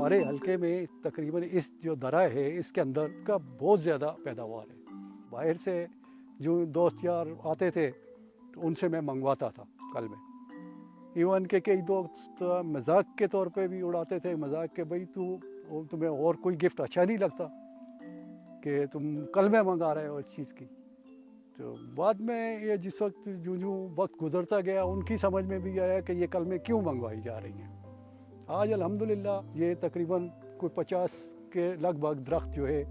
हमारे हलके में तकरीबन इस जो दरा है इसके अंदर का बहुत ज़्यादा पैदावार है। बाहर से जो दोस्त यार आते थे तो उनसे मैं मंगवाता था कल में। इवन के कई दोस्त मजाक के तौर पे भी उड़ाते थे, मजाक के भाई तुम्हें और कोई गिफ्ट अच्छा नहीं लगता कि तुम कल में मंगा रहे हो इस चीज़ की। तो बाद में ये जिस वक्त जो वक्त गुजरता गया उनकी समझ में भी आया कि ये कल में क्यों मंगवाई जा रही हैं। आज अल्हम्दुलिल्लाह ये तकरीबन कोई 50 के लगभग दरख्त जो है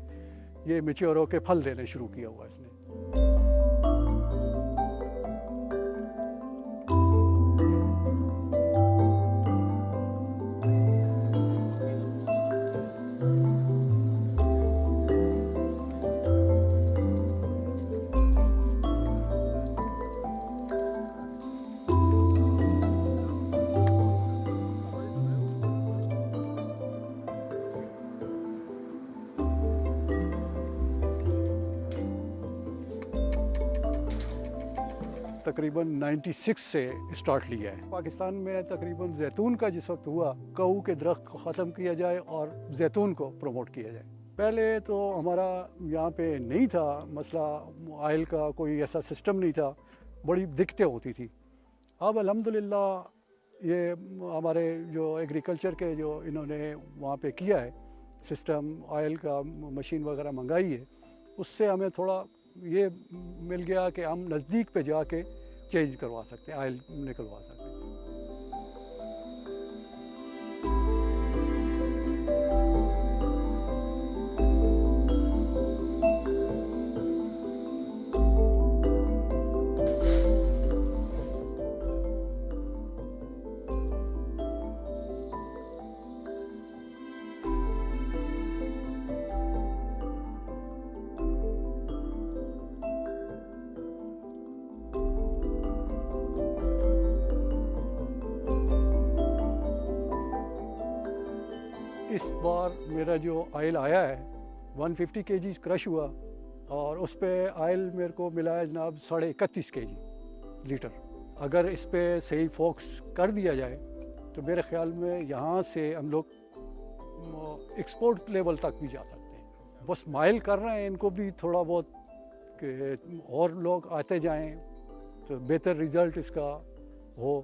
ये मैच्योर होकर फल देने शुरू किया हुआ इसने। तकरीबन 96 से स्टार्ट लिया है। पाकिस्तान में तकरीबन जैतून का जिस वक्त हुआ, काऊ के दरख्त को ख़त्म किया जाए और जैतून को प्रमोट किया जाए। पहले तो हमारा यहाँ पे नहीं था मसला, ऑयल का कोई ऐसा सिस्टम नहीं था, बड़ी दिक्कतें होती थी। अब अल्हम्दुलिल्लाह ये हमारे जो एग्रीकल्चर के जो इन्होंने वहाँ पे किया है सिस्टम, ऑयल का मशीन वगैरह मंगाई है, उससे हमें थोड़ा ये मिल गया कि हम नज़दीक पे जाके चेंज करवा सकते हैं, ऑयल निकलवा सकते हैं। इस बार मेरा जो ऑयल आया है 150 kg क्रश हुआ और उस पर ऑयल मेरे को मिला है जनाब 31.5 kg लीटर। अगर इस पर सही फोकस कर दिया जाए तो मेरे ख्याल में यहाँ से हम लोग एक्सपोर्ट लेवल तक भी जा सकते हैं। बस माइल कर रहे हैं इनको भी थोड़ा बहुत कि और लोग आते जाएं तो बेहतर रिज़ल्ट इसका हो।